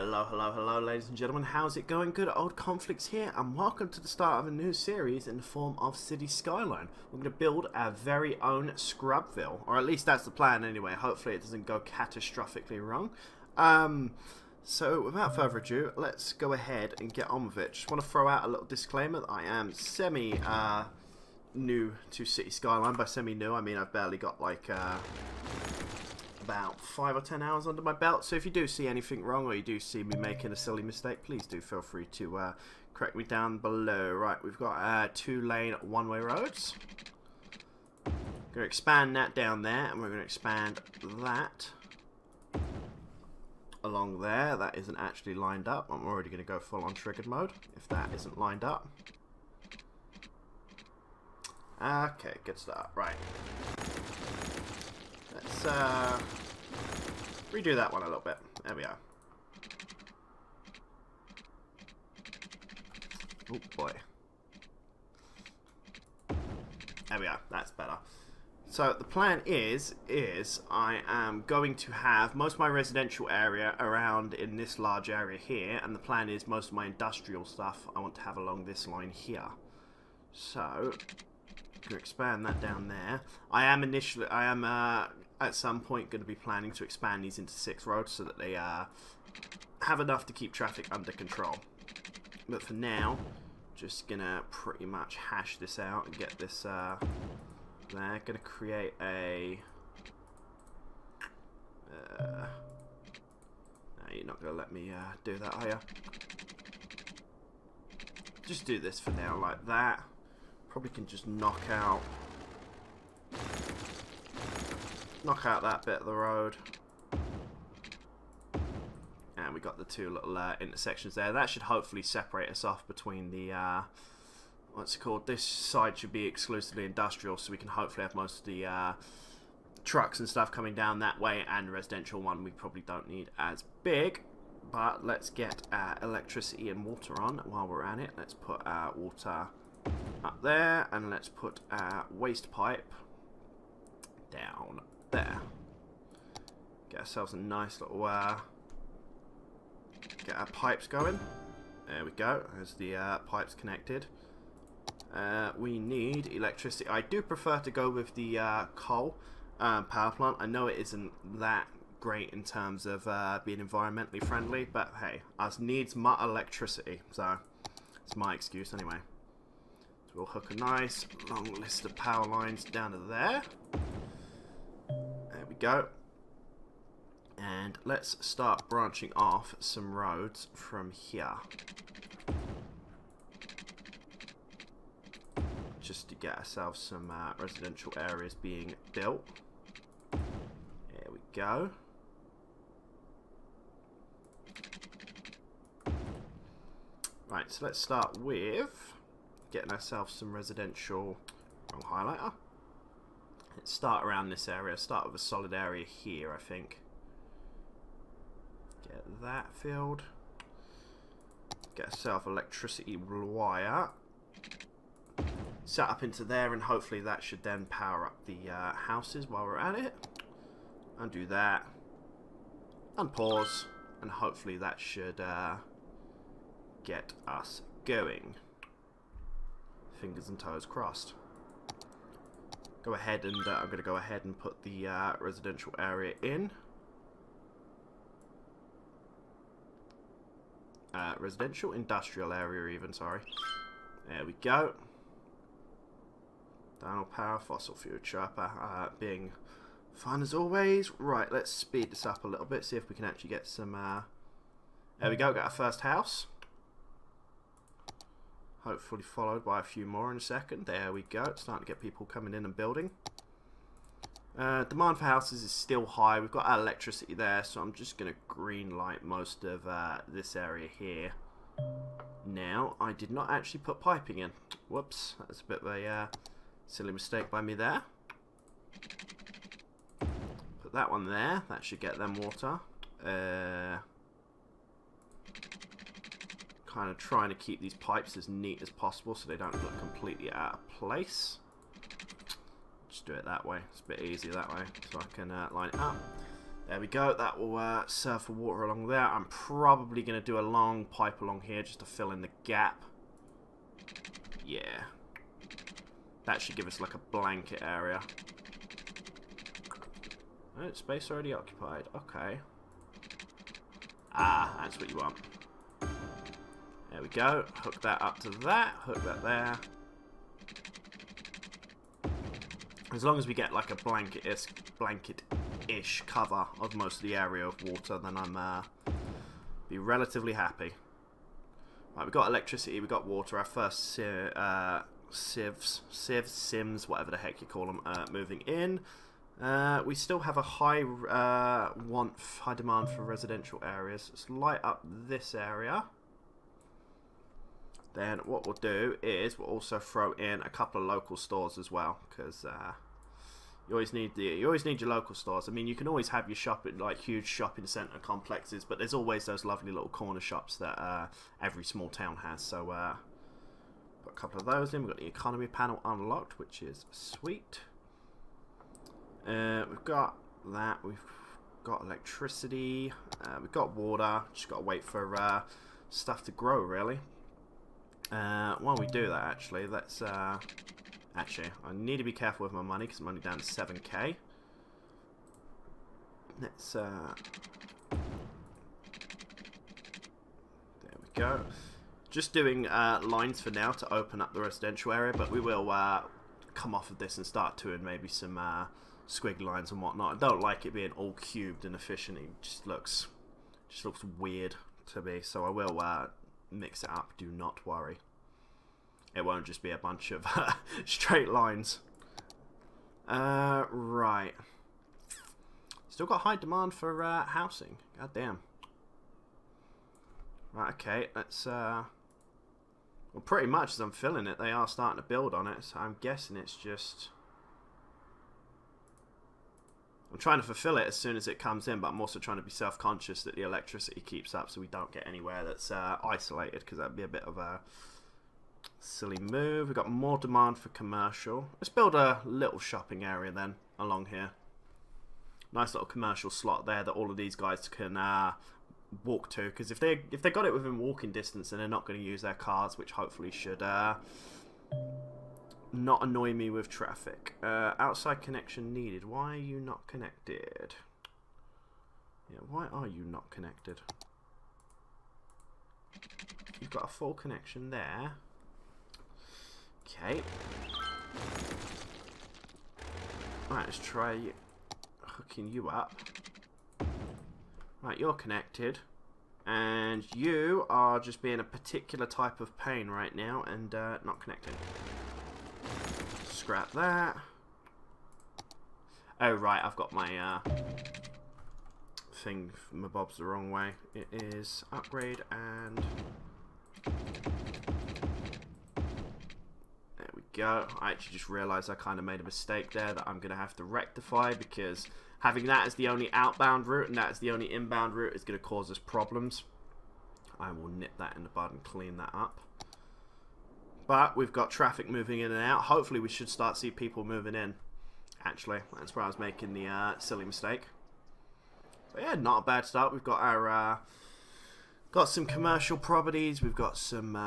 Hello, hello, hello, ladies and gentlemen. How's it going? Good old Conflicts here, and welcome to the start of a new series in the form of City Skyline. We're going to build our very own Scrubville, or at least that's the plan anyway. Hopefully it doesn't go catastrophically wrong. So without further ado, let's go ahead and get on with it. Just want to throw out a little disclaimer that I am new to City Skyline. By semi-new, I mean I've barely got like about 5 or 10 hours under my belt, so if you do see anything wrong or you do see me making a silly mistake, please do feel free to correct me down below. Right, we've got 2-lane one-way roads. Going to expand that down there, and we're going to expand that along there. That isn't actually lined up. I'm already going to go full on triggered mode if that isn't lined up. Okay, good start. Right. Let's redo that one a little bit. There we are. Oh boy. There we are. That's better. So the plan is I am going to have most of my residential area around in this large area here, and the plan is most of my industrial stuff I want to have along this line here. So to expand that down there. I am at some point going to be planning to expand these into 6 roads so that they have enough to keep traffic under control. But for now, just gonna pretty much hash this out and get this there. Gonna create a no, you're not gonna let me do that, are you? Just do this for now like that. Probably can just knock out that bit of the road. And we got the 2 little intersections there. That should hopefully separate us off between the what's it called? This side should be exclusively industrial, so we can hopefully have most of the trucks and stuff coming down that way, and the residential one we probably don't need as big. But let's get electricity and water on while we're at it. Let's put water up there, and let's put waste pipe down there. Get ourselves a nice little get our pipes going. There we go. There's the pipes connected. We need electricity. I do prefer to go with the coal power plant. I know it isn't that great in terms of being environmentally friendly, but hey, us needs my electricity, so it's my excuse anyway. So we'll hook a nice long list of power lines down to there. There we go. And let's start branching off some roads from here. Just to get ourselves some residential areas being built. There we go. Right, so let's start with getting ourselves some residential. Wrong highlighter. Let's start around this area. Start with a solid area here, I think. Get that filled. Get ourselves electricity wire. Set up into there, and hopefully that should then power up the houses while we're at it. Undo that. Unpause. And hopefully that should get us going. Fingers and toes crossed. Go ahead and I'm going to go ahead and put the residential area in. Residential industrial area even, sorry. There we go. Downward power, fossil fuel chopper, being fun as always. Right, let's speed this up a little bit, see if we can actually get some there we go, got our first house. Hopefully followed by a few more in a second. There we go. It's starting to get people coming in and building. Demand for houses is still high. We've got our electricity there, so I'm just going to green light most of this area here. Now, I did not actually put piping in. Whoops, that's a bit of a silly mistake by me there. Put that one there. That should get them water. Kind of trying to keep these pipes as neat as possible so they don't look completely out of place. Just do it that way. It's a bit easier that way, so I can line it up. There we go. That will serve for water along there. I'm probably going to do a long pipe along here just to fill in the gap. Yeah. That should give us like a blanket area. Oh, space already occupied. Okay. Ah, that's what you want. There we go. Hook that up to that. Hook that there. As long as we get like a blanket-ish cover of most of the area of water, then I'm be relatively happy. Right, we've got electricity, we've got water. Our first sims, whatever the heck you call them, moving in. We still have a high demand for residential areas. Let's light up this area. Then what we'll do is we'll also throw in a couple of local stores as well, because you always need your local stores. I mean, you can always have your shopping, like huge shopping centre complexes, but there's always those lovely little corner shops that every small town has. So got a couple of those in. We've got the economy panel unlocked, which is sweet. We've got that. We've got electricity. We've got water. Just got to wait for stuff to grow, really. While we do that, actually, let's... Actually, I need to be careful with my money because I'm only down to 7k. Let's... There we go. Just doing lines for now to open up the residential area, but we will come off of this and start doing maybe some squiggly lines and whatnot. I don't like it being all cubed and efficient. It just looks weird to me, so I will... mix it up, do not worry. It won't just be a bunch of straight lines. Right. Still got high demand for housing. God damn. Right, okay, let's... Well, pretty much as I'm filling it, they are starting to build on it, so I'm guessing it's just... I'm trying to fulfill it as soon as it comes in, but I'm also trying to be self-conscious that the electricity keeps up so we don't get anywhere that's isolated, because that would be a bit of a silly move. We've got more demand for commercial. Let's build a little shopping area then along here. Nice little commercial slot there that all of these guys can walk to, because if they got it within walking distance, then they're not going to use their cars, which hopefully should... not annoy me with traffic. Outside connection needed. Why are you not connected? Yeah, why are you not connected? You've got a full connection there. Okay. Right, let's try hooking you up. Right, you're connected. And you are just being a particular type of pain right now and not connecting. Scrap that. Oh right, I've got my thing, my bob's the wrong way. It is upgrade and there we go. I actually just realised I kind of made a mistake there that I'm going to have to rectify, because having that as the only outbound route and that as the only inbound route is going to cause us problems. I will nip that in the bud and clean that up. But we've got traffic moving in and out. Hopefully we should start see people moving in. Actually, that's where I was making the silly mistake. But yeah, not a bad start. We've got our got some commercial properties. We've got some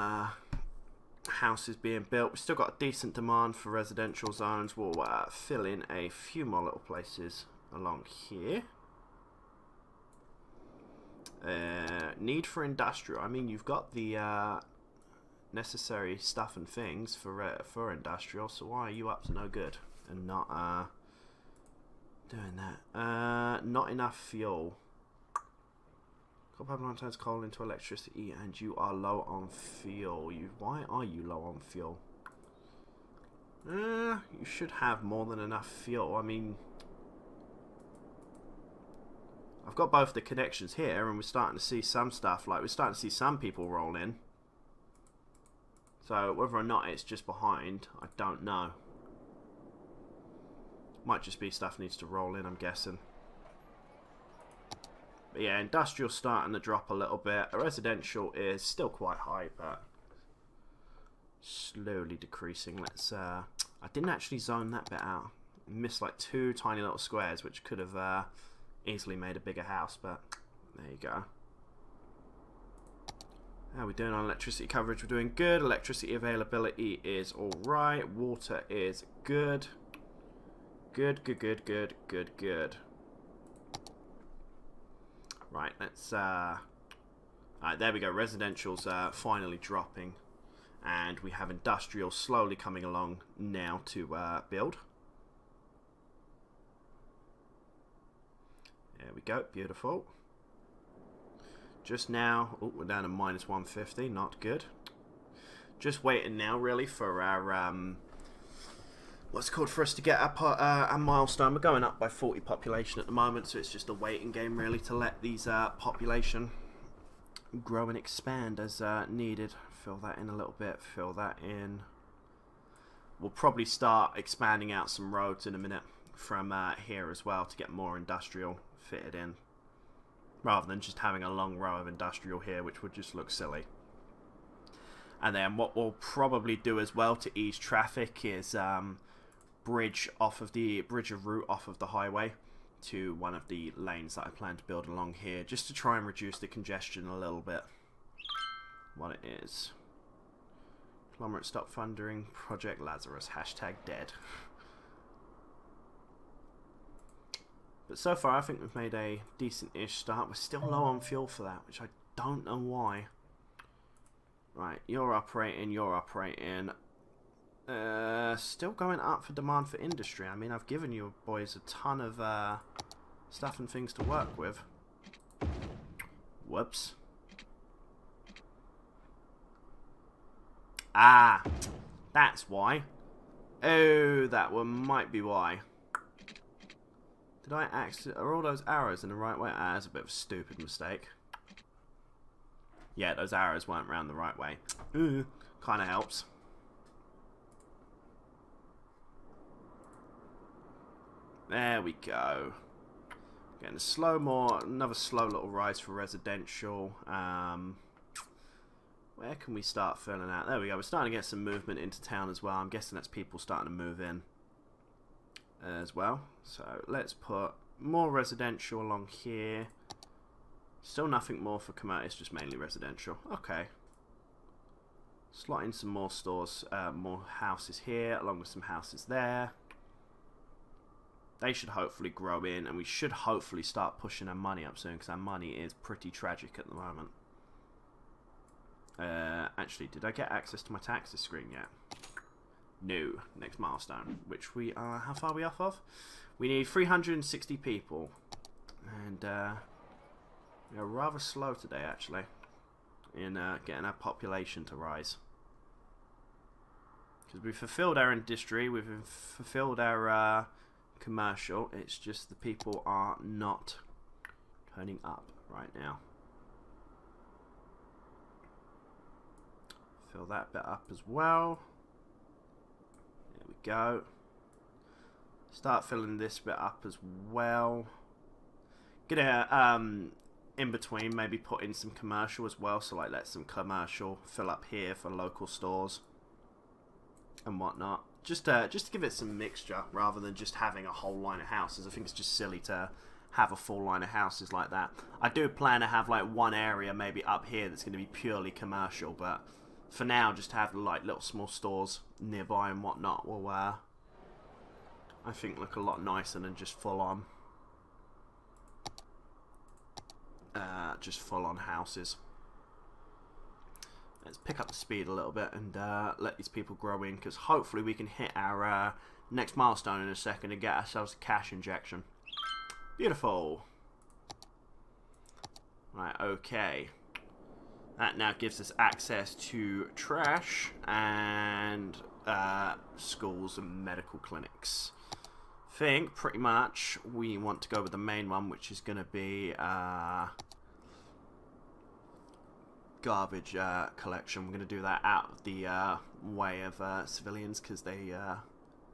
houses being built. We've still got a decent demand for residential zones. We'll fill in a few more little places along here. Need for industrial. I mean, you've got the necessary stuff and things for industrial, so why are you up to no good and not doing that? Not enough fuel. Coal pipeline turns coal into electricity, and you are low on fuel. Why are you low on fuel? You should have more than enough fuel. I mean, I've got both the connections here, and we're starting to see some stuff. Like, we're starting to see some people roll in. So whether or not it's just behind, I don't know. Might just be stuff needs to roll in, I'm guessing. But yeah, industrial's starting to drop a little bit. Residential is still quite high, but slowly decreasing. Let's I didn't actually zone that bit out. I missed like 2 tiny little squares, which could have easily made a bigger house, but there you go. How are we doing on electricity coverage? We're doing good. Electricity availability is alright. Water is good. Good. Right, let's alright, there we go. Residential's finally dropping. And we have industrial slowly coming along now to build. There we go, beautiful. Just now, oh, we're down to minus 150, not good. Just waiting now, really, for our, what's it called, for us to get a milestone. We're going up by 40 population at the moment, so it's just a waiting game, really, to let these population grow and expand as needed. Fill that in a little bit, fill that in. We'll probably start expanding out some roads in a minute from here as well to get more industrial fitted in, rather than just having a long row of industrial here, which would just look silly. And then what we'll probably do as well to ease traffic is bridge a route off of the highway to one of the lanes that I plan to build along here, just to try and reduce the congestion a little bit. What it is. Conglomerate stop funding, Project Lazarus, #dead. But so far I think we've made a decent-ish start. We're still low on fuel for that, which I don't know why. Right, you're operating. Still going up for demand for industry. I mean, I've given you boys a ton of stuff and things to work with. Whoops. Ah, that's why. Oh, that one might be why. Did I actually... Are all those arrows in the right way? Ah, that's a bit of a stupid mistake. Yeah, those arrows weren't round the right way. Ooh, kind of helps. There we go. Getting another slow little rise for residential. Where can we start filling out? There we go. We're starting to get some movement into town as well. I'm guessing that's people starting to move in as well. So let's put more residential along here. Still nothing more for commercial. It's just mainly residential. Okay. Slot in some more stores, more houses here, along with some houses there. They should hopefully grow in, and we should hopefully start pushing our money up soon, because our money is pretty tragic at the moment. Actually, did I get access to my taxes screen yet? No. Next milestone, which we are... How far are we off of? We need 360 people. And we are rather slow today, actually, in getting our population to rise. Because we've fulfilled our industry, we've fulfilled our commercial. It's just the people are not turning up right now. Fill that bit up as well. There we go. Start filling this bit up as well. Gonna in between maybe put in some commercial as well, so like let some commercial fill up here for local stores and whatnot. Just to give it some mixture rather than just having a whole line of houses. I think it's just silly to have a full line of houses like that. I do plan to have like one area maybe up here that's going to be purely commercial, but for now just to have like little small stores nearby and whatnot will I think look a lot nicer than just full on houses. Let's pick up the speed a little bit and let these people grow in, because hopefully we can hit our next milestone in a second and get ourselves a cash injection. Beautiful. Right, okay. That now gives us access to trash and schools and medical clinics. I think pretty much we want to go with the main one, which is going to be garbage collection. We're going to do that out of the way of civilians, because they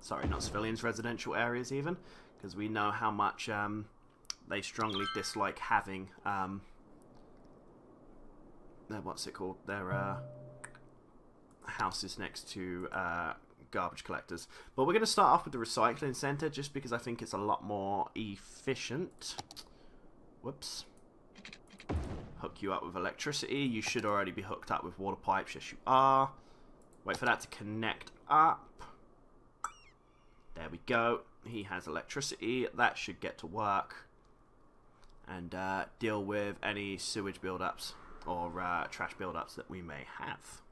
sorry, not civilians, residential areas even, because we know how much they strongly dislike having what's it called, their houses next to garbage collectors. But we're going to start off with the recycling centre, just because I think it's a lot more efficient. Whoops. Hook you up with electricity. You should already be hooked up with water pipes. Yes, you are. Wait for that to connect up. There we go. He has electricity. That should get to work. And deal with any sewage buildups or trash buildups that we may have.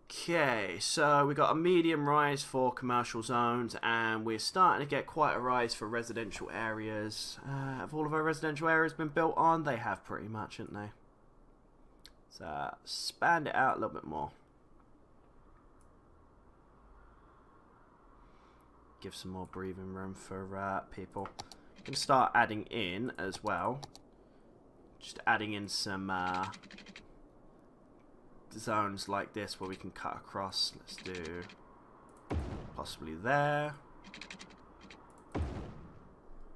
Okay, so we got a medium rise for commercial zones, and we're starting to get quite a rise for residential areas. Have all of our residential areas been built on? They have pretty much, haven't they? So expand it out a little bit more. Give some more breathing room for people. I'm going to start adding in as well. Just adding in some zones like this where we can cut across. Let's do possibly there.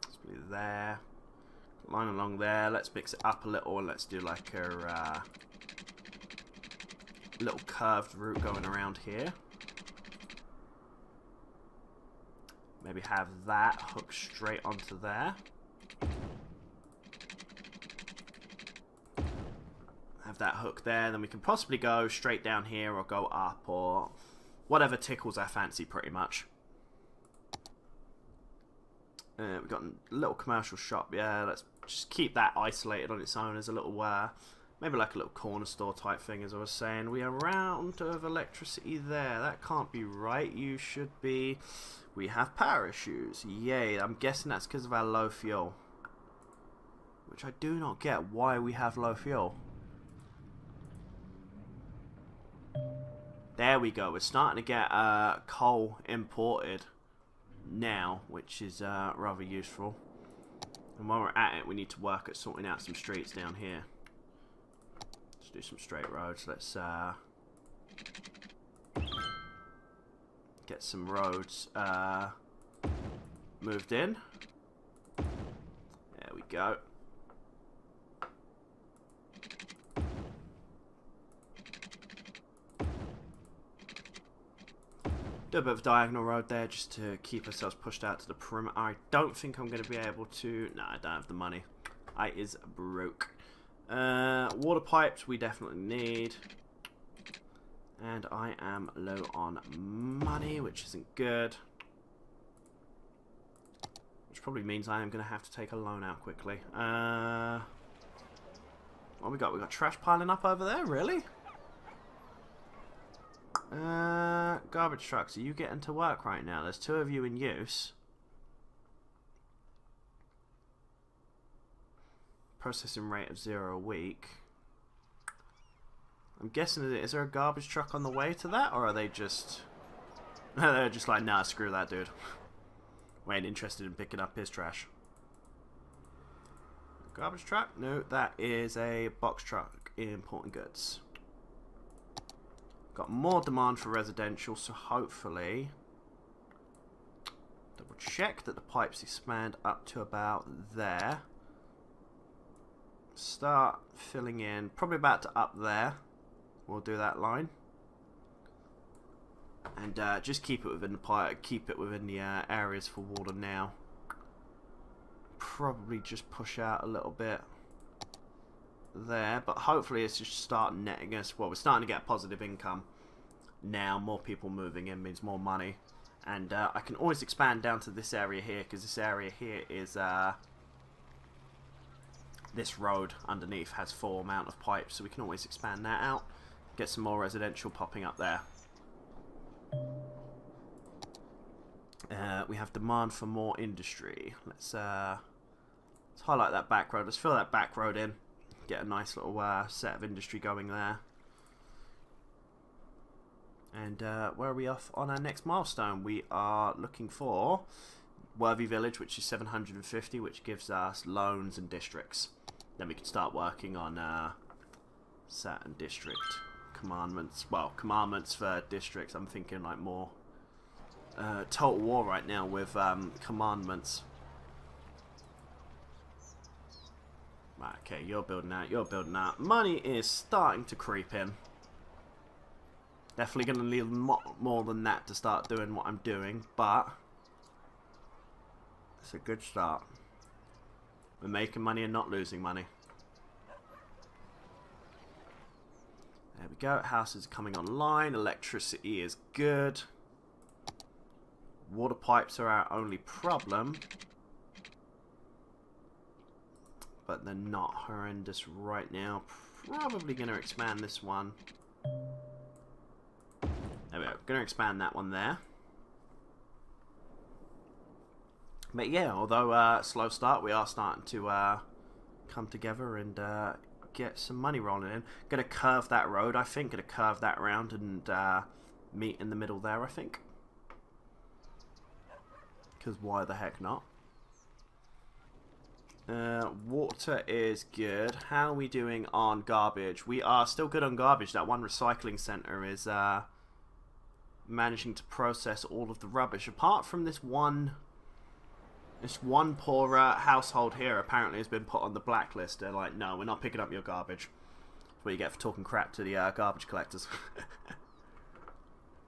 Possibly there. Line along there. Let's mix it up a little and let's do like a little curved route going around here. Maybe have that hook straight onto there. Have that hook there, then we can possibly go straight down here or go up or whatever tickles our fancy pretty much. We've got a little commercial shop, yeah, let's just keep that isolated on its own as a little, maybe like a little corner store type thing as I was saying. We are out of electricity there, that can't be right, you should be... We have power issues, yay, I'm guessing that's because of our low fuel. Which I do not get why we have low fuel. There we go, we're starting to get coal imported now, which is rather useful. And while we're at it, we need to work at sorting out some streets down here. Let's do some straight roads, let's get some roads moved in. There we go. Do a bit of diagonal road there just to keep ourselves pushed out to the perimeter. I don't think I'm going to be able to... No, I don't have the money. I is broke. Water pipes we definitely need. And I am low on money, which isn't good. Which probably means I am going to have to take a loan out quickly. What we got? We got trash piling up over there, really? Garbage trucks, are you getting to work right now? There's 2 of you in use. Processing rate of 0 a week. I'm guessing, is there a garbage truck on the way to that, or are they just... They're just like, nah, screw that dude. We ain't interested in picking up his trash. Garbage truck? No, that is a box truck importing goods. Got more demand for residential, so hopefully... Double check that the pipes expand up to about there. Start filling in, probably about to up there. We'll do that line. And just keep it within the pipe, keep it within the areas for water now. Probably just push out a little bit there, but hopefully it's just starting netting us. Well, we're starting to get positive income now. More people moving in means more money, and I can always expand down to this area here, because this area here is this road underneath has full amount of pipes, so we can always expand that out, get some more residential popping up there. We have demand for more industry. Let's highlight that back road. Let's fill that back road in. Get a nice little set of industry going there. And where are we off on our next milestone? We are looking for Worthy Village, which is 750, which gives us loans and districts. Then we can start working on Sat and district commandments. Well, commandments for districts. I'm thinking like more Total War right now with commandments. Right, okay, you're building out, you're building out. Money is starting to creep in. Definitely going to need more than that to start doing what I'm doing, but it's a good start. We're making money and not losing money. There we go. Houses are coming online. Electricity is good. Water pipes are our only problem. But they're not horrendous right now. Probably going to expand this one. There we go. Going to expand that one there. But yeah, although slow start, we are starting to come together and get some money rolling in. Going to curve that road, I think. Going to curve that round and meet in the middle there, I think. Because why the heck not? Water is good. How are we doing on garbage? We are still good on garbage. That one recycling centre is managing to process all of the rubbish. Apart from this one poor household here apparently has been put on the blacklist. They're like, no, we're not picking up your garbage. That's what you get for talking crap to the garbage collectors.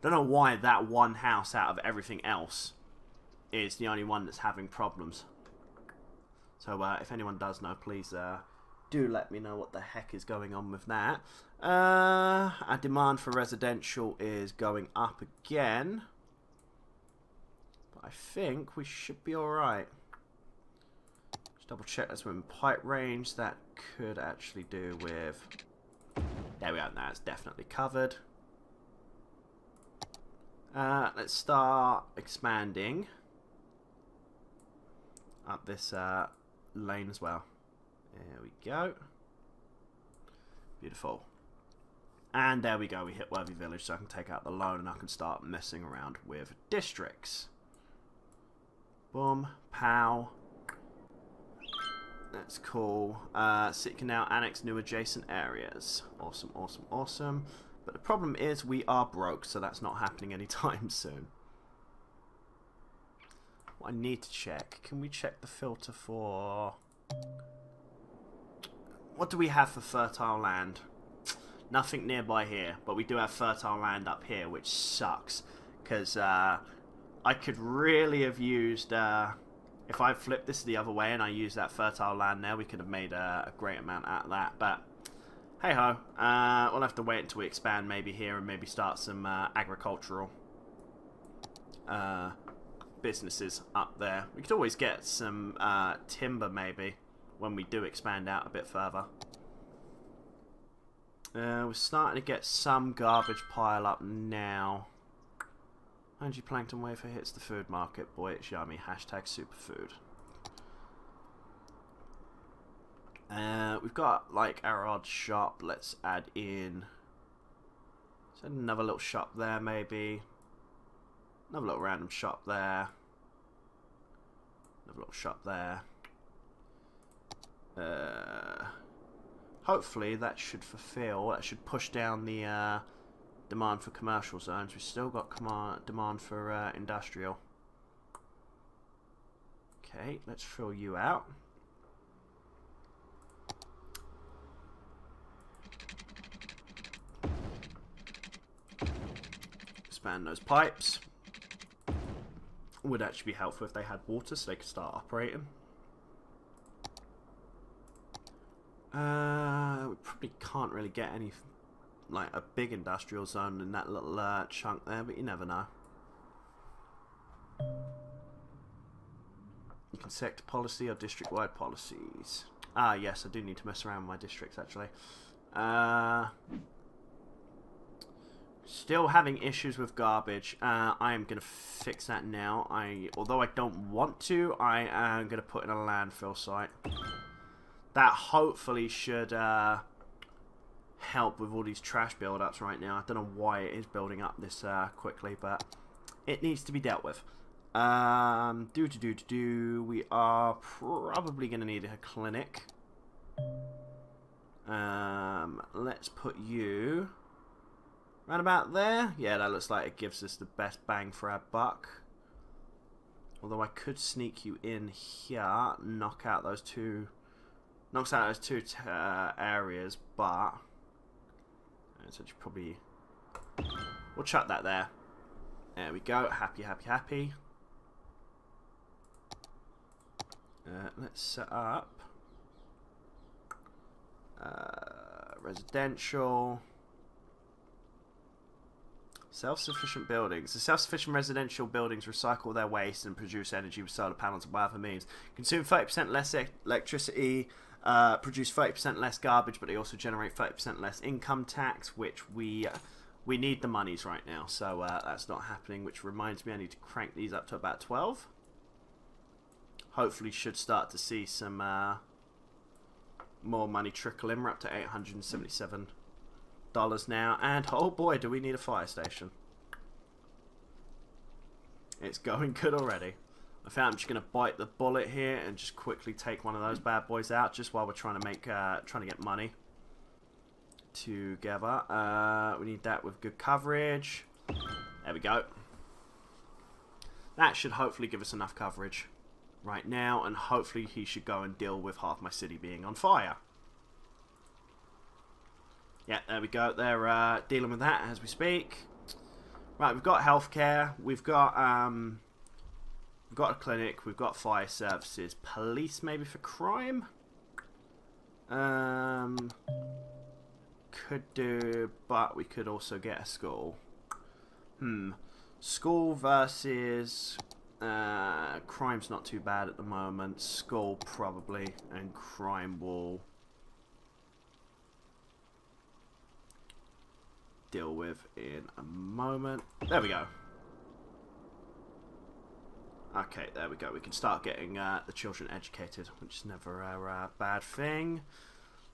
Don't know why that one house out of everything else is the only one that's having problems. So if anyone does know, please do let me know what the heck is going on with that. Our demand for residential is going up again. But I think we should be alright. Just double check that's within pipe range. That could actually do with... There we are, now it's definitely covered. Let's start expanding up this lane as well. There we go. Beautiful. And there we go, we hit Worthy Village, so I can take out the loan and I can start messing around with districts. Boom, pow. That's cool. City can now annex new adjacent areas. Awesome, awesome, awesome. But the problem is we are broke, so that's not happening anytime soon. What I need to check. Can we check the filter for... What do we have for fertile land? Nothing nearby here, but we do have fertile land up here, which sucks. Because I could really have used... if I flipped this the other way and I used that fertile land there, we could have made a great amount out of that. But hey-ho. We'll have to wait until we expand maybe here and maybe start some agricultural... businesses up there. We could always get some timber maybe when we do expand out a bit further. We're starting to get some garbage pile up now. Plankton wafer hits the food market. Boy, it's yummy. Hashtag superfood. We've got like our odd shop. Let's add in... Let's add another little shop there maybe. Another little random shop there. Another little shop there. Hopefully that should fulfill. That should push down the demand for commercial zones. We've still got demand for industrial. Okay, let's fill you out. Expand those pipes. Would actually be helpful if they had water so they could start operating. We probably can't really get any, like a big industrial zone in that little chunk there, but you never know. You can sector policy or district-wide policies. Ah, yes, I do need to mess around with my districts actually. Still having issues with garbage. I am going to fix that now. Although I don't want to, I am going to put in a landfill site. That hopefully should help with all these trash build-ups right now. I don't know why it is building up this quickly, but it needs to be dealt with. We are probably going to need a clinic. Let's put you... Right about there? Yeah, that looks like it gives us the best bang for our buck. Although I could sneak you in here, knock out those two... Knocks out those two areas, but... So you probably... We'll chuck that there. There we go. Happy, happy, happy. Let's set up... Residential. Self-sufficient buildings. The self-sufficient residential buildings recycle their waste and produce energy with solar panels and other means. Consume 30% less electricity, produce 30% less garbage, but they also generate 30% less income tax, which we need the monies right now, so that's not happening, which reminds me I need to crank these up to about 12. Hopefully should start to see some more money trickle in. We're up to $877 now, and oh boy, do we need a fire station. It's going good already. I think I'm just going to bite the bullet here and just quickly take one of those bad boys out, just while we're trying to make trying to get money together. We need that with good coverage. There we go. That should hopefully give us enough coverage right now, and hopefully he should go and deal with half my city being on fire. Yeah, there we go. They're dealing with that as we speak. Right, we've got healthcare. We've got a clinic. We've got fire services. Police maybe for crime. Could do, but we could also get a school. School versus crime's not too bad at the moment. School probably, and crime will deal with in a moment. There we go. Okay, there we go. We can start getting the children educated, which is never a bad thing.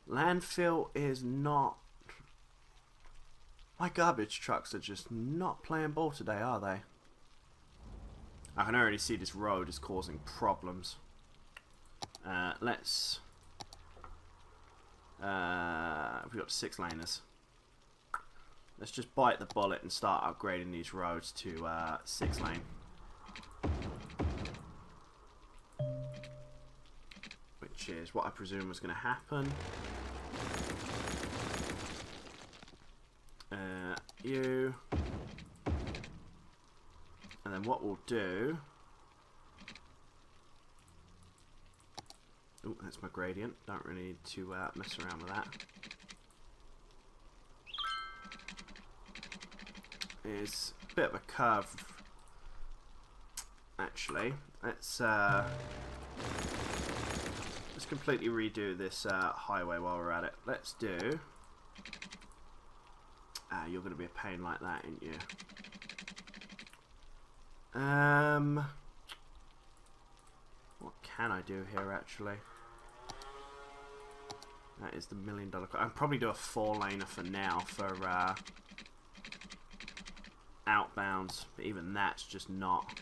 Landfill is not... My garbage trucks are just not playing ball today, are they? I can already see this road is causing problems. Let's... we've got 6 laners. Let's just bite the bullet and start upgrading these roads to 6 lane. Which is what I presume was going to happen. You. And then what we'll do... Oh, that's my gradient. Don't really need to mess around with that. Is a bit of a curve, actually. Let's completely redo this highway while we're at it. Let's do... you're going to be a pain like that, ain't you? What can I do here, actually? That is the $1 million... I'll probably do a 4-laner for now for outbounds, but even that's just not...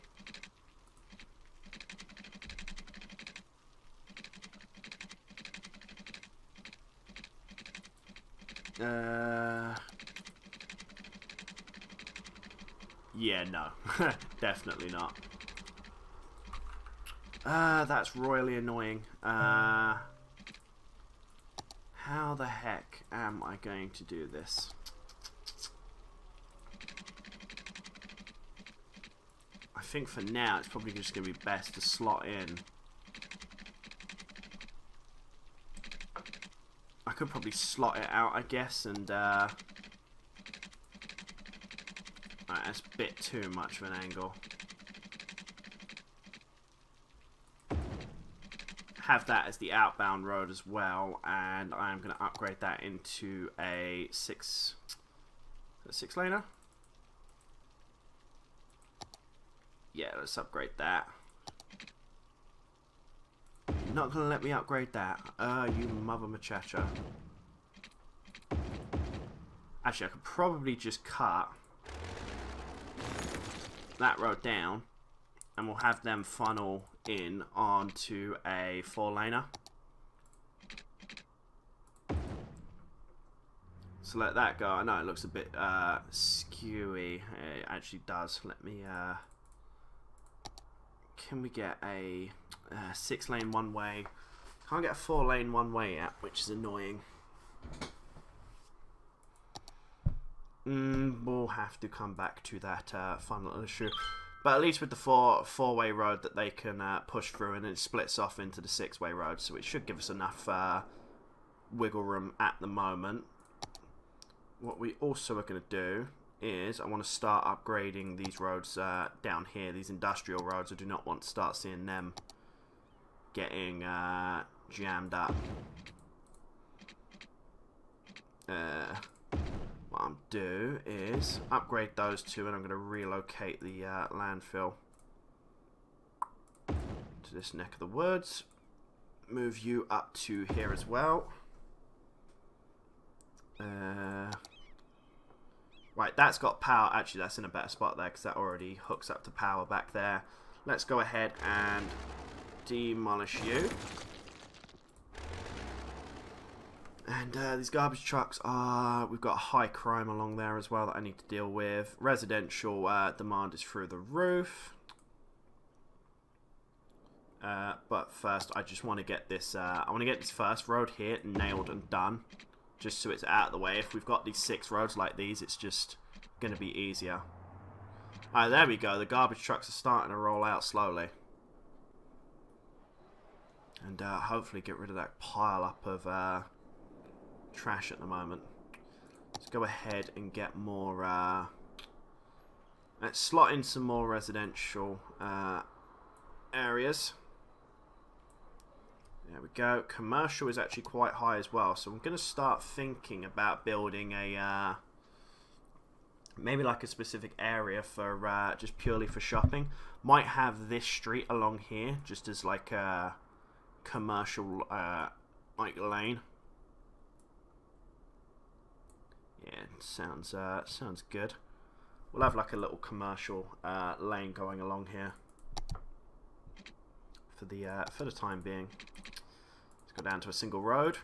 yeah, no. Definitely not. That's royally annoying. How the heck am I going to do this? I think for now it's probably just going to be best to slot in. I could probably slot it out, I guess, and right, that's a bit too much of an angle. Have that as the outbound road as well, and I am going to upgrade that into a 6-laner. Yeah, let's upgrade that. You're not going to let me upgrade that. You mother machacha. Actually, I could probably just cut that road down, and we'll have them funnel in onto a 4-laner. So let that go. I know it looks a bit skewy. It actually does. Let me... can we get a 6-lane one-way? Can't get a 4-lane one-way yet, which is annoying. We'll have to come back to that funnel issue. But at least with the four-way road that they can push through, and it splits off into the 6-way road, so it should give us enough wiggle room at the moment. What we also are going to do is I want to start upgrading these roads down here, these industrial roads. I do not want to start seeing them getting jammed up. What I'm do is upgrade those two, and I'm going to relocate the landfill to this neck of the woods. Move you up to here as well. Right, that's got power. Actually, that's in a better spot there because that already hooks up to power back there. Let's go ahead and demolish you. And these garbage trucks are... We've got high crime along there as well that I need to deal with. Residential demand is through the roof. But first, I just want to get this... I want to get this first road here nailed and done. Just so it's out of the way. If we've got these 6 roads like these, it's just going to be easier. Alright, there we go. The garbage trucks are starting to roll out slowly. And hopefully get rid of that pile up of trash at the moment. Let's go ahead and get more... let's slot in some more residential areas. There we go. Commercial is actually quite high as well, so I'm going to start thinking about building a maybe like a specific area for just purely for shopping. Might have this street along here just as like a commercial like lane. Yeah, sounds good. We'll have like a little commercial lane going along here for the time being. Let's go down to a single road.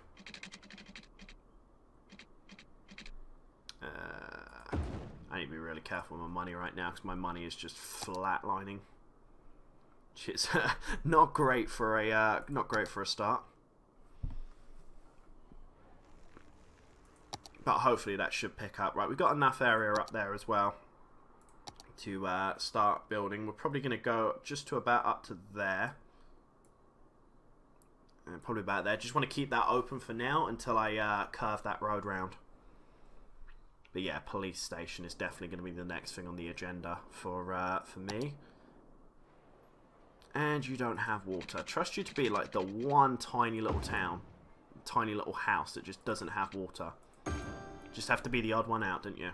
I need to be really careful with my money right now because my money is just flatlining, which is not great for a start. But hopefully that should pick up. Right, we've got enough area up there as well to start building. We're probably going to go just to about up to there. And probably about there. Just want to keep that open for now until I curve that road round. But yeah, police station is definitely going to be the next thing on the agenda for me. And you don't have water. I trust you to be like the one tiny little town, tiny little house that just doesn't have water. Just have to be the odd one out, don't you?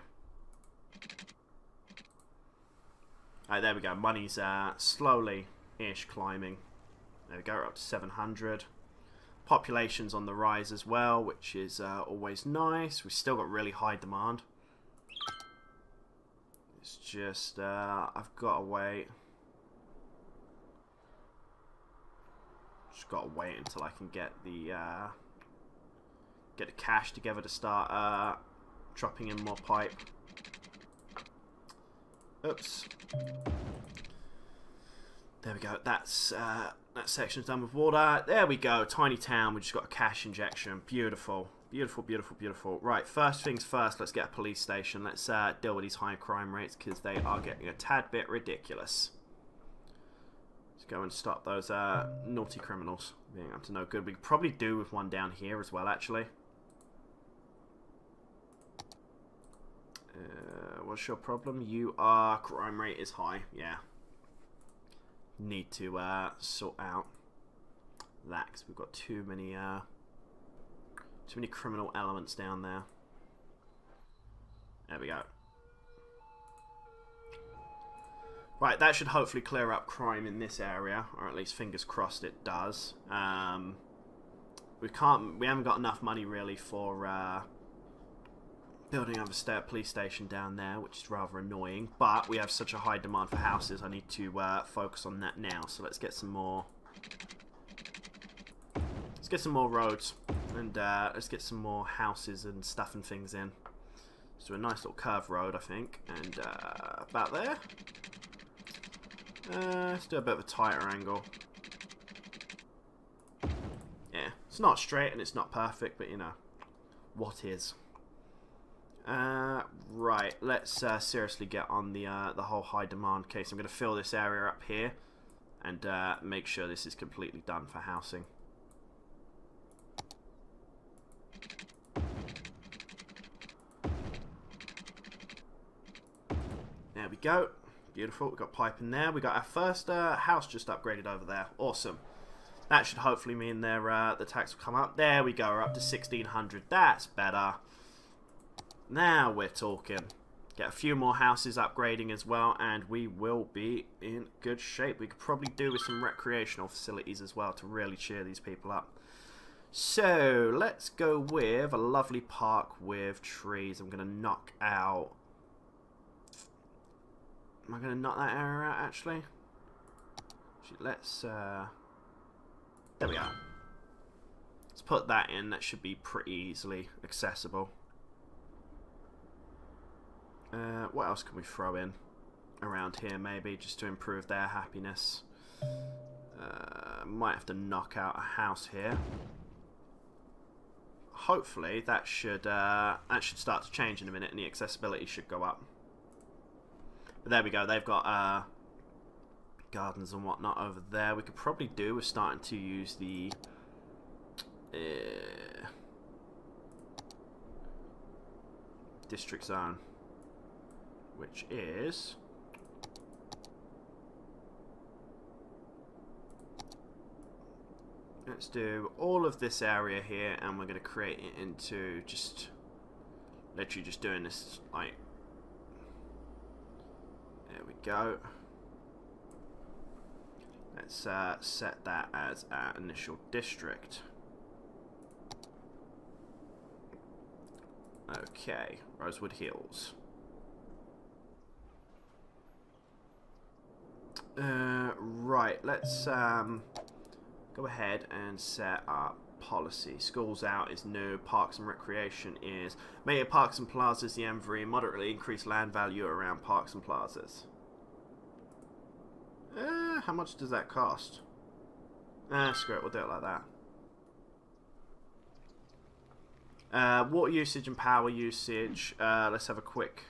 Alright, there we go. Money's slowly-ish climbing. There we go, we're up to 700. Population's on the rise as well, which is always nice. We've still got really high demand. It's just, I've got to wait. Just got to wait until I can get the cash together to start dropping in more pipe. Oops. There we go. That's that section's done with water. There we go. Tiny town. We just got a cash injection. Beautiful. Beautiful, beautiful, beautiful. Right, first things first, let's get a police station. Let's deal with these high crime rates because they are getting a tad bit ridiculous. Let's go and stop those naughty criminals being up to no good. We could probably do with one down here as well, actually. What's your problem? You are... crime rate is high. Yeah. Need to sort out that because we've got too many criminal elements down there. There we go. Right, that should hopefully clear up crime in this area, or at least fingers crossed it does. We haven't got enough money really for building another police station down there, which is rather annoying. But we have such a high demand for houses, I need to focus on that now. So let's get some more. Let's get some more roads, and let's get some more houses and stuff and things in. So a nice little curved road, I think, and about there. Let's do a bit of a tighter angle. Yeah, it's not straight and it's not perfect, but you know, what is. Right, let's seriously get on the whole high demand case. I'm going to fill this area up here and make sure this is completely done for housing. There we go. Beautiful. We've got pipe in there. We got our first house just upgraded over there. Awesome. That should hopefully mean the tax will come up. There we go. We're up to 1,600. That's better. Now we're talking. Get a few more houses upgrading as well, and we will be in good shape. We could probably do with some recreational facilities as well to really cheer these people up. So let's go with a lovely park with trees. I'm going to knock out... Am I going to knock that area out, actually? Let's... There we go. Let's put that in. That should be pretty easily accessible. What else can we throw in around here, maybe, just to improve their happiness? Might have to knock out a house here. Hopefully that should start to change in a minute, and the accessibility should go up. But there we go. They've got gardens and whatnot over there. We could probably do with starting to use the district zone, which is let's do all of this area here, and we're going to create it into just literally just doing this, like, there we go. Let's set that as our initial district. Okay, Rosewood Hills. Right, let's go ahead and set up policy. Schools out is new. Parks and recreation is make it parks and plazas the M3, moderately increase land value around parks and plazas. How much does that cost? Screw it, we'll do it like that. Water usage and power usage. Let's have a quick...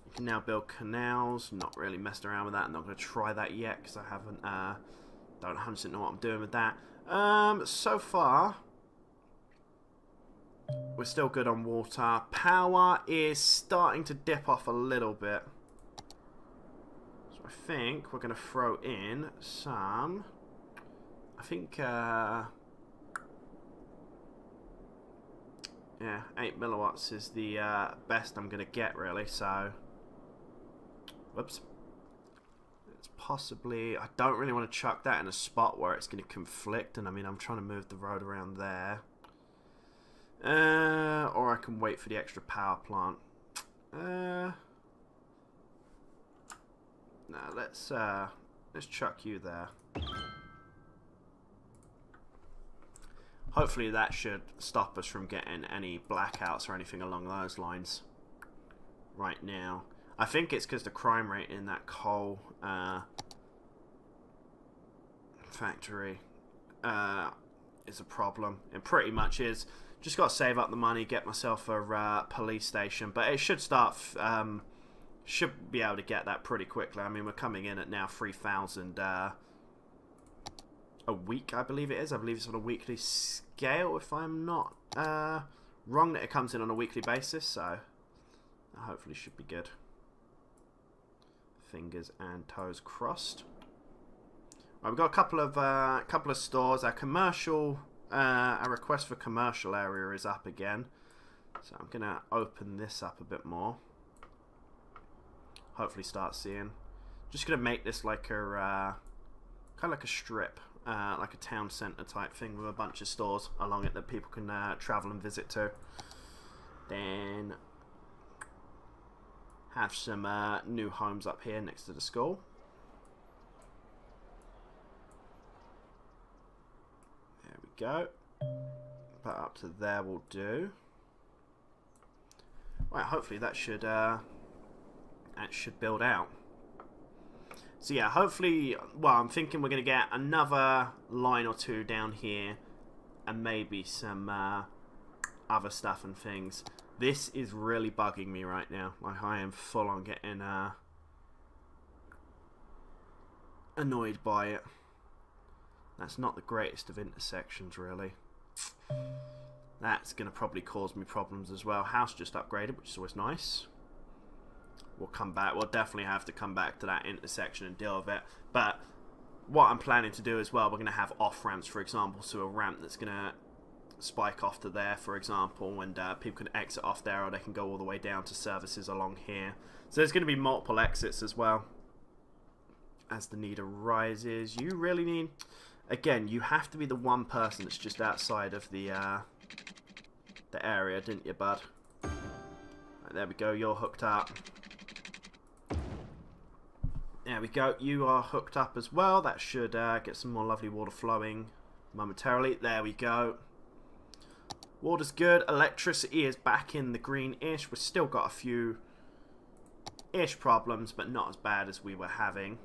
You can now build canals. Not really messed around with that. I'm not going to try that yet because I haven't... don't 100% know what I'm doing with that. So far, we're still good on water. Power is starting to dip off a little bit. So I think we're going to throw in some... I think... yeah, 8 milliwatts is the best I'm going to get, really, so... Whoops. It's possibly... I don't really want to chuck that in a spot where it's going to conflict, and I mean, I'm trying to move the road around there. Or I can wait for the extra power plant. No, let's chuck you there. Hopefully that should stop us from getting any blackouts or anything along those lines right now. I think it's because the crime rate in that coal factory is a problem. It pretty much is. Just got to save up the money, get myself a police station. But it should start... should be able to get that pretty quickly. I mean, we're coming in at now 3,000... a week, I believe it is. I believe it's on a weekly scale, if I'm not wrong, that it comes in on a weekly basis, so that hopefully should be good. Fingers and toes crossed. Right, we've got a couple of stores. Our commercial, our request for commercial area is up again, so I'm gonna open this up a bit more. Hopefully, start seeing. Just gonna make this like a kind of like a strip. Like a town centre type thing with a bunch of stores along it that people can travel and visit to. Then have some new homes up here next to the school. There we go. But up to there will do. Right, hopefully that should build out. So yeah, hopefully, well, I'm thinking we're going to get another line or two down here, and maybe some other stuff and things. This is really bugging me right now. Like, I am full on getting annoyed by it. That's not the greatest of intersections, really. That's going to probably cause me problems as well. House just upgraded, which is always nice. we'll come back. We'll definitely have to come back to that intersection and deal with it. But what I'm planning to do as well, we're going to have off-ramps, for example, so a ramp that's going to spike off to there, for example, and people can exit off there, or they can go all the way down to services along here. So there's going to be multiple exits as well as the need arises. You really need, again, you have to be the one person that's just outside of the area, didn't you, bud? Right, there we go, you're hooked up. There we go, you are hooked up as well. That should get some more lovely water flowing momentarily. There we go. Water's good. Electricity is back in the green-ish. We've still got a few-ish problems, but not as bad as we were having.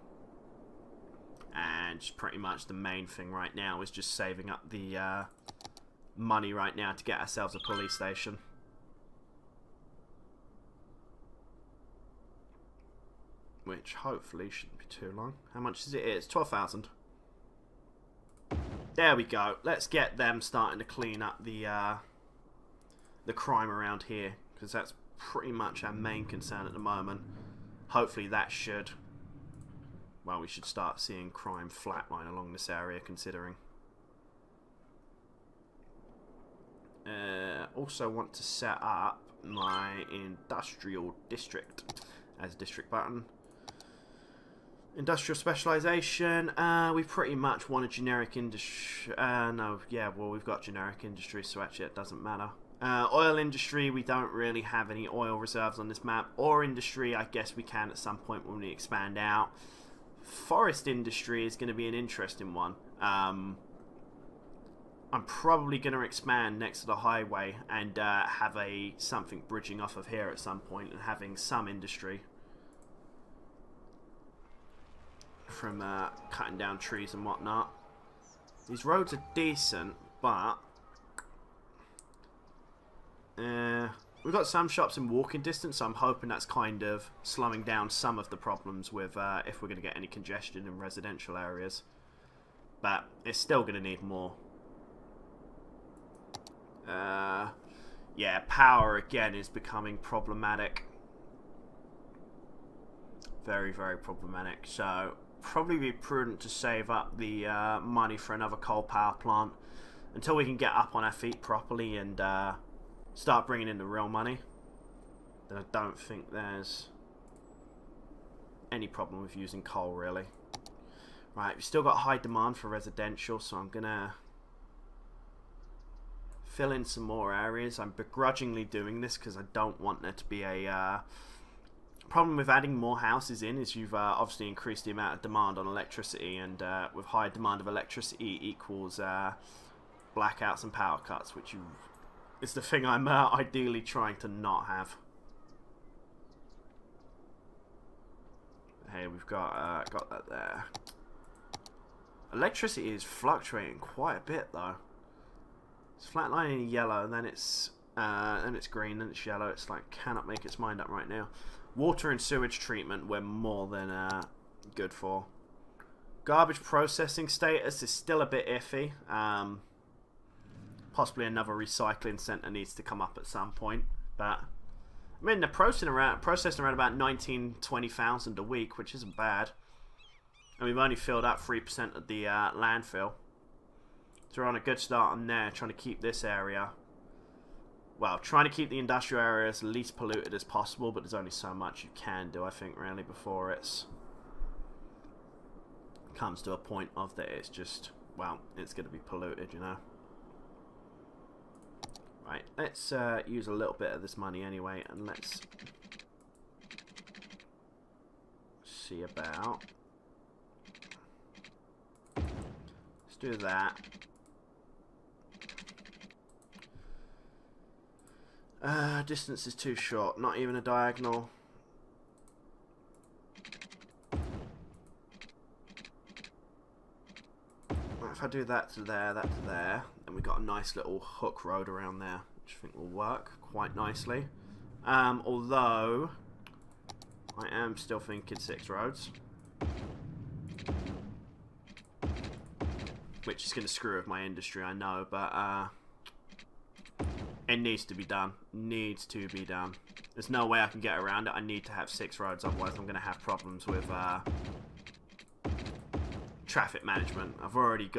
And just pretty much the main thing right now is just saving up the money right now to get ourselves a police station. Which hopefully shouldn't be too long. How much is it? It's 12,000. There we go. Let's get them starting to clean up the crime around here, because that's pretty much our main concern at the moment. Hopefully that should, well, we should start seeing crime flatline along this area, considering. Also want to set up my industrial district as a district button. Industrial specialization, we pretty much want a generic industry. No, yeah, well, we've got generic industry, so actually it doesn't matter. Oil industry, we don't really have any oil reserves on this map. Ore industry, I guess we can at some point when we expand out. Forest industry is going to be an interesting one. I'm probably going to expand next to the highway and have something bridging off of here at some point and having some industry from cutting down trees and whatnot. These roads are decent, but we've got some shops in walking distance, so I'm hoping that's kind of slowing down some of the problems with if we're going to get any congestion in residential areas. But it's still going to need more. Yeah, power again is becoming problematic. Very, very problematic. So probably be prudent to save up the money for another coal power plant until we can get up on our feet properly and start bringing in the real money. Then I don't think there's any problem with using coal, really. Right, we've still got high demand for residential, so I'm gonna fill in some more areas. I'm begrudgingly doing this because I don't want there to be a problem with adding more houses in. Is you've obviously increased the amount of demand on electricity, and with high demand of electricity equals blackouts and power cuts, which is the thing I'm ideally trying to not have. Hey, we've got that there. Electricity is fluctuating quite a bit though. It's flatlining in yellow, and then it's green, then it's yellow. It's like cannot make its mind up right now. Water and sewage treatment we're more than good for. Garbage processing status is still a bit iffy. Possibly another recycling centre needs to come up at some point. But I mean, they're processing around about 20,000 a week, which isn't bad. And we've only filled up 3% of the landfill. So we're on a good start on there, trying to keep this area, well, trying to keep the industrial area as least polluted as possible, but there's only so much you can do, I think, really, before it comes to a point of that it's just, well, it's going to be polluted, you know. Right, let's use a little bit of this money anyway, and let's see about, let's do that. Distance is too short, not even a diagonal. Right, if I do that to there, then we've got a nice little hook road around there, which I think will work quite nicely. Although, I am still thinking 6 roads. Which is going to screw with my industry, I know, but It needs to be done. Needs to be done. There's no way I can get around it. I need to have 6 roads, otherwise I'm going to have problems with traffic management. I'm already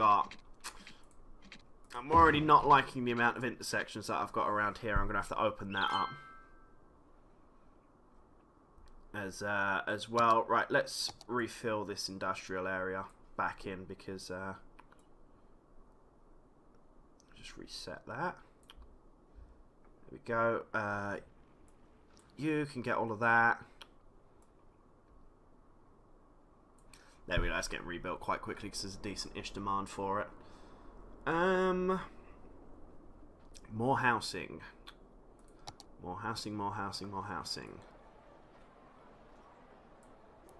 not liking the amount of intersections that I've got around here. I'm going to have to open that up as well. Right, let's refill this industrial area back in, because just reset that. There we go. You can get all of that. There we go. That's getting rebuilt quite quickly because there's a decent-ish demand for it. More housing. More housing, more housing, more housing.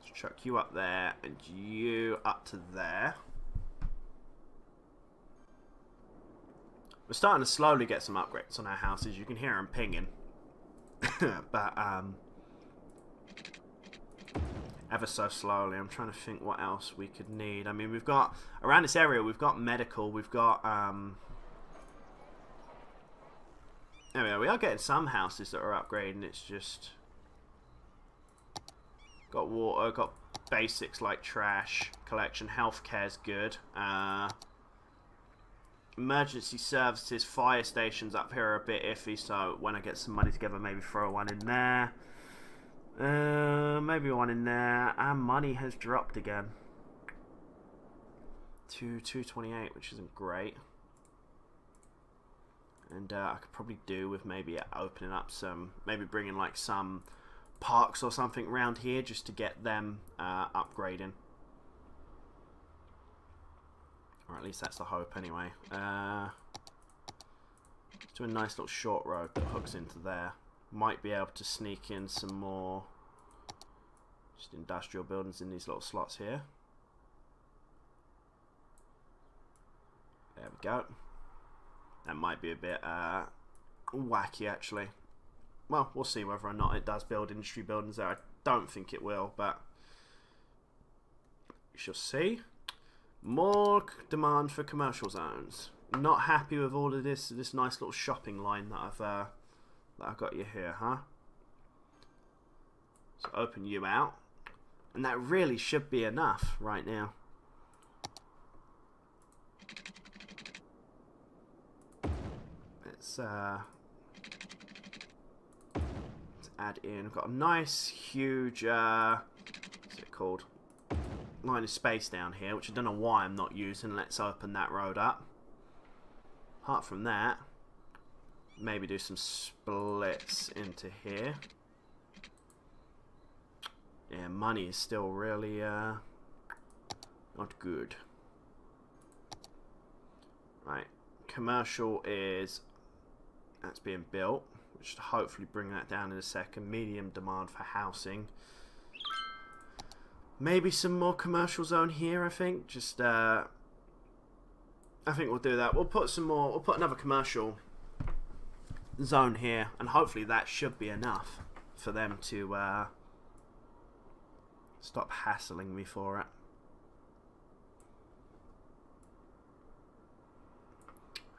Let's chuck you up there and you up to there. We're starting to slowly get some upgrades on our houses. You can hear them pinging. But, ever so slowly. I'm trying to think what else we could need. I mean, we've got, around this area, we've got medical, we've got, anyway, we are getting some houses that are upgrading. It's just, got water, got basics like trash collection, healthcare's good. Emergency services, fire stations up here are a bit iffy, so when I get some money together, maybe throw one in there. Maybe one in there. Our money has dropped again to 228, which isn't great. And I could probably do with maybe opening up some, maybe bringing like some parks or something around here just to get them upgrading. Or at least that's the hope anyway. Let's do a nice little short road that hooks into there. Might be able to sneak in some more just industrial buildings in these little slots here. There we go. That might be a bit wacky actually. Well, we'll see whether or not it does build industry buildings there. I don't think it will, but we shall see. More demand for commercial zones. Not happy with all of this nice little shopping line that I've got you here, huh? So open you out, and that really should be enough right now. Let's add in. We've got a nice huge what's it called? Line of space down here, which I don't know why I'm not using. Let's open that road up. Apart from that, maybe do some splits into here. Yeah, money is still really not good. Right, commercial that's being built, which should hopefully bring that down in a second. Medium demand for housing. Maybe some more commercial zone here, I think. Just, I think we'll do that. We'll put some more, we'll put another commercial zone here, and hopefully that should be enough for them to stop hassling me for it.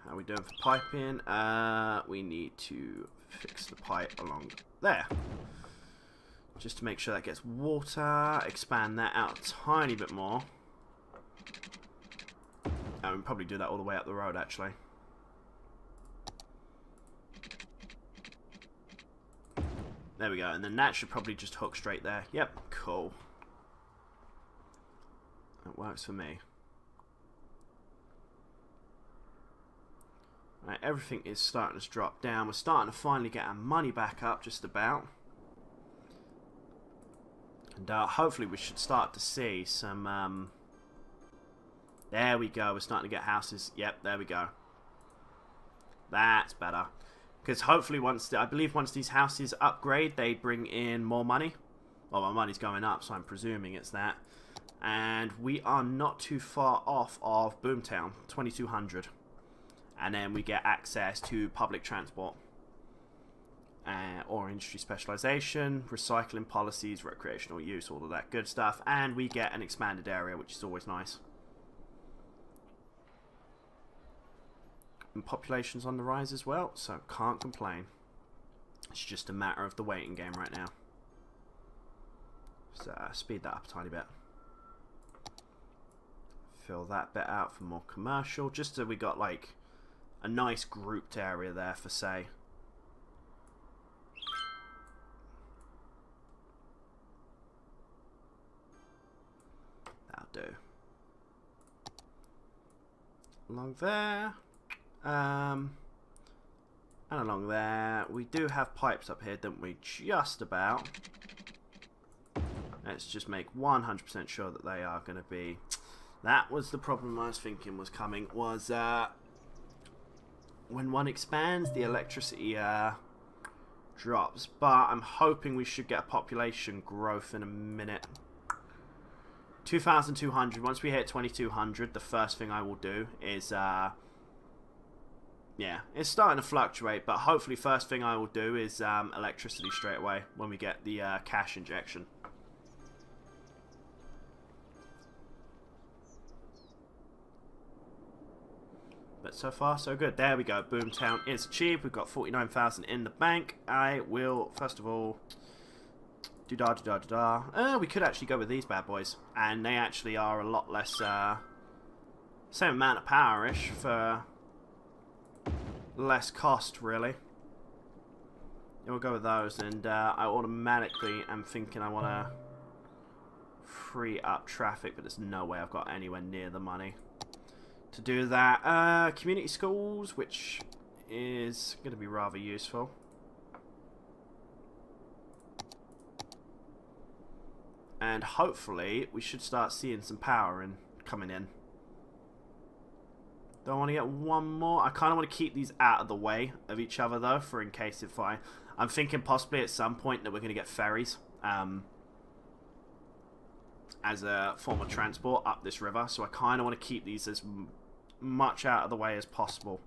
How are we doing for piping? We need to fix the pipe along there. Just to make sure that gets water. Expand that out a tiny bit more. And we'll probably do that all the way up the road, actually. There we go. And then that should probably just hook straight there. Yep, cool. That works for me. Right, everything is starting to drop down. We're starting to finally get our money back up, just about. And hopefully we should start to see some... there we go. We're starting to get houses. Yep, there we go. That's better. Because hopefully I believe once these houses upgrade, they bring in more money. Well, my money's going up, so I'm presuming it's that. And we are not too far off of Boomtown, 2200. And then we get access to public transport. Or industry specialization, recycling policies, recreational use, all of that good stuff. And we get an expanded area, which is always nice. And population's on the rise as well, so can't complain. It's just a matter of the waiting game right now. So speed that up a tiny bit. Fill that bit out for more commercial, just so we got like a nice grouped area there for say. That'll do. Along there. And along there. We do have pipes up here, don't we? Just about. Let's just make 100% sure that they are going to be... That was the problem I was thinking was coming, was when one expands, the electricity drops. But I'm hoping we should get a population growth in a minute. 2,200. Once we hit 2,200, the first thing I will do is... yeah, it's starting to fluctuate, but hopefully first thing I will do is electricity straight away when we get the cash injection. But so far, so good. There we go. Boomtown is achieved. We've got 49,000 in the bank. I will, first of all, we could actually go with these bad boys. And they actually are a lot less, same amount of power-ish for less cost, really. Yeah, we'll go with those. And I automatically am thinking I want to free up traffic, but there's no way I've got anywhere near the money to do that. Community schools, which is going to be rather useful. And hopefully we should start seeing some power coming in. Do I want to get one more? I kind of want to keep these out of the way of each other though, for in case if I'm thinking possibly at some point that we're going to get ferries as a form of transport up this river. So I kind of want to keep these as much out of the way as possible.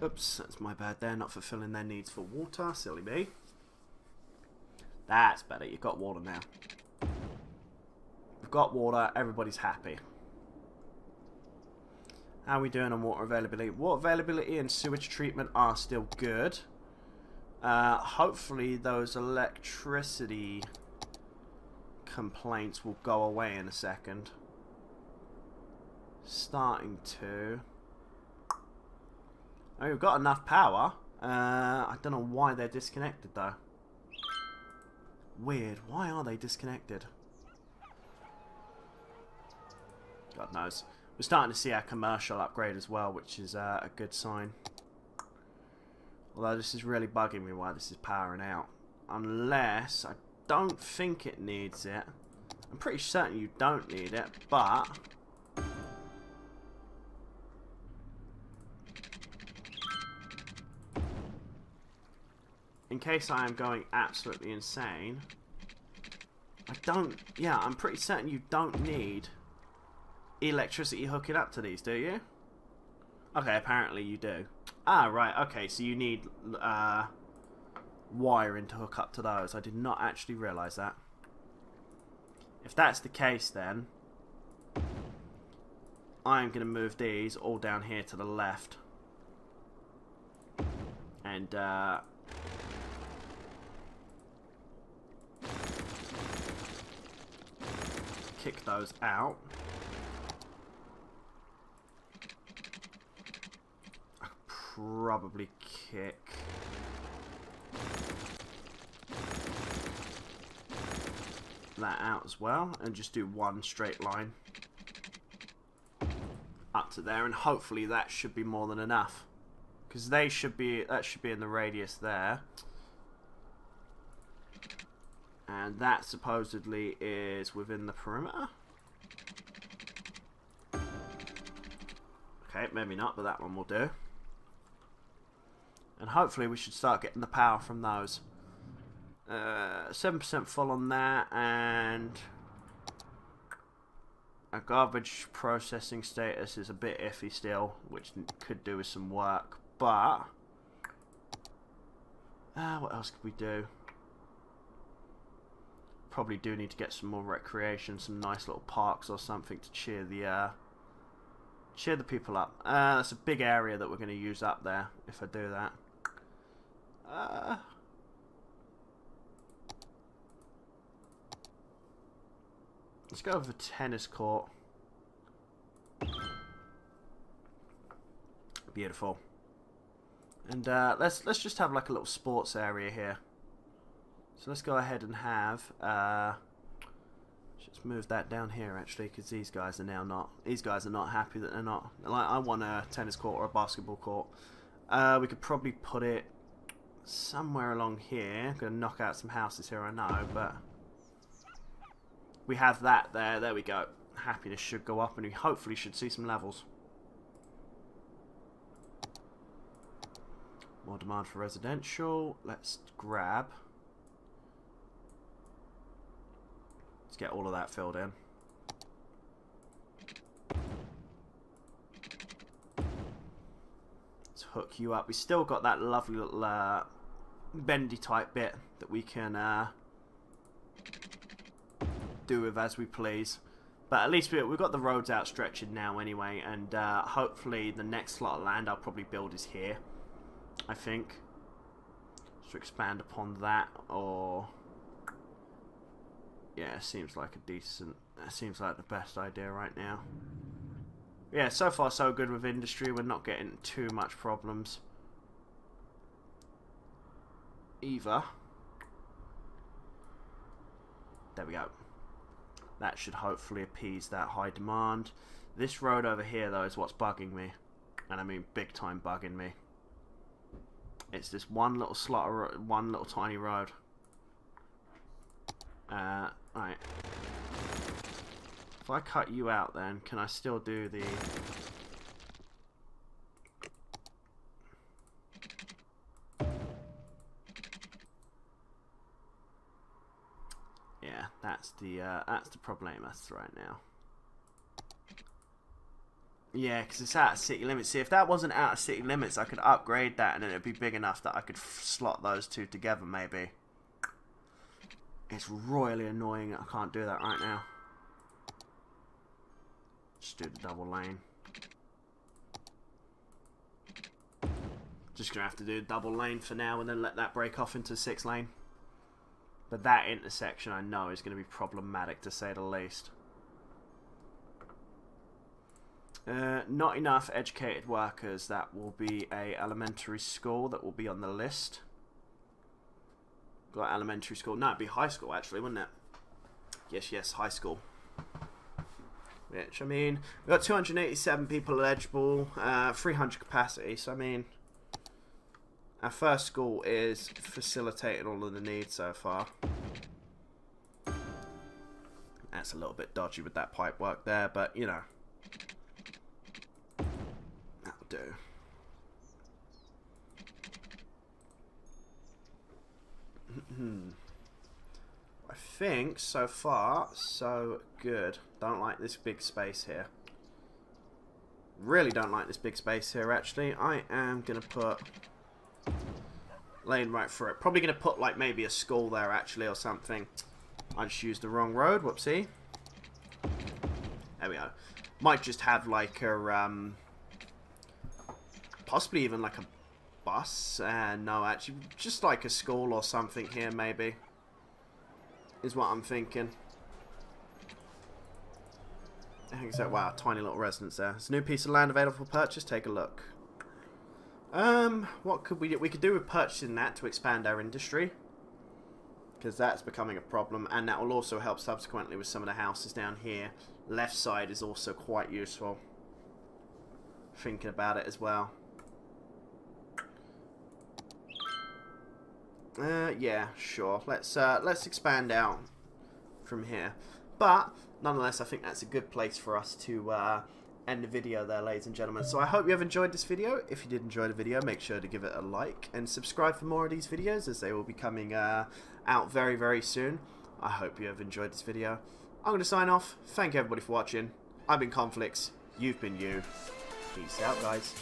Oops, that's my bad there, not fulfilling their needs for water, silly me. That's better, you've got water now. We've got water, everybody's happy. How are we doing on water availability? Water availability and sewage treatment are still good. Hopefully those electricity complaints will go away in a second. Starting to. Oh, we've got enough power. I don't know why they're disconnected though. Weird. Why are they disconnected? God knows. We're starting to see our commercial upgrade as well, which is a good sign. Although this is really bugging me why this is powering out. Unless, I don't think it needs it. I'm pretty certain you don't need it, but... in case I am going absolutely insane, yeah, I'm pretty certain you don't need electricity hooking up to these, do you? Okay, apparently you do. Ah, right, okay, so you need wiring to hook up to those. I did not actually realise that. If that's the case then, I'm going to move these all down here to the left. And, kick those out. I could probably kick that out as well and just do one straight line up to there, and hopefully that should be more than enough, because that should be in the radius there. And that supposedly is within the perimeter. Okay, maybe not, but that one will do. And hopefully we should start getting the power from those. 7% full on that, and our garbage processing status is a bit iffy still, which could do with some work. But what else could we do? probably do need to get some more recreation, some nice little parks or something to cheer the people up. That's a big area that we're going to use up there if I do that. Let's go over the tennis court. Beautiful. And let's just have like a little sports area here. So let's go ahead and have let's move that down here actually, because these guys are now not. These guys are not happy that they're not. Like, I want a tennis court or a basketball court. We could probably put it somewhere along here. I'm gonna knock out some houses here, I know, but we have that there. There we go. Happiness should go up, and we hopefully should see some levels. More demand for residential. Let's grab. Let's get all of that filled in. Let's hook you up. We still got that lovely little bendy type bit that we can do with as we please. But at least we've got the roads outstretching now anyway, and hopefully the next slot of land I'll probably build is here, I think. Just to expand upon that, or yeah, seems like seems like the best idea right now. Yeah, so far so good with industry. We're not getting too much problems either. There we go. That should hopefully appease that high demand. This road over here though is what's bugging me, and I mean big time bugging me. It's this one little slot, one little tiny road. Right. If I cut you out, then can I still do the? Yeah, that's the problemas right now. Yeah, because it's out of city limits. See, if that wasn't out of city limits, I could upgrade that and then it'd be big enough that I could slot those two together, maybe. It's royally annoying that I can't do that right now. Just do the double lane. Just going to have to do double lane for now and then let that break off into 6 lane. But that intersection I know is going to be problematic to say the least. Not enough educated workers. That will be a elementary school that will be on the list. Got elementary school. No, it'd be high school actually, wouldn't it? Yes, high school. Which, I mean, we've got 287 people eligible, 300 capacity, so I mean, our first school is facilitating all of the needs so far. That's a little bit dodgy with that pipe work there, but, you know, that'll do. I think so far so good. Don't like this big space here. Really don't like this big space here actually. I am gonna put lane right through it. Probably gonna put like maybe a school there actually or something. I just used the wrong road, whoopsie. There we go. Might just have like a possibly even like a bus. No, actually just like a school or something here maybe. Is what I'm thinking. I think so. Wow, tiny little residence there. There's a new piece of land available for purchase. Take a look. What could we do? We could do with purchasing that to expand our industry, because that's becoming a problem, and that will also help subsequently with some of the houses down here. Left side is also quite useful. Thinking about it as well. Yeah, sure. Let's expand out from here. But nonetheless, I think that's a good place for us to end the video there, ladies and gentlemen. So I hope you have enjoyed this video. If you did enjoy the video, make sure to give it a like and subscribe for more of these videos, as they will be coming out very, very soon. I hope you have enjoyed this video. I'm going to sign off. Thank you everybody for watching. I've been KONFLICTZZ. You've been you. Peace out, guys.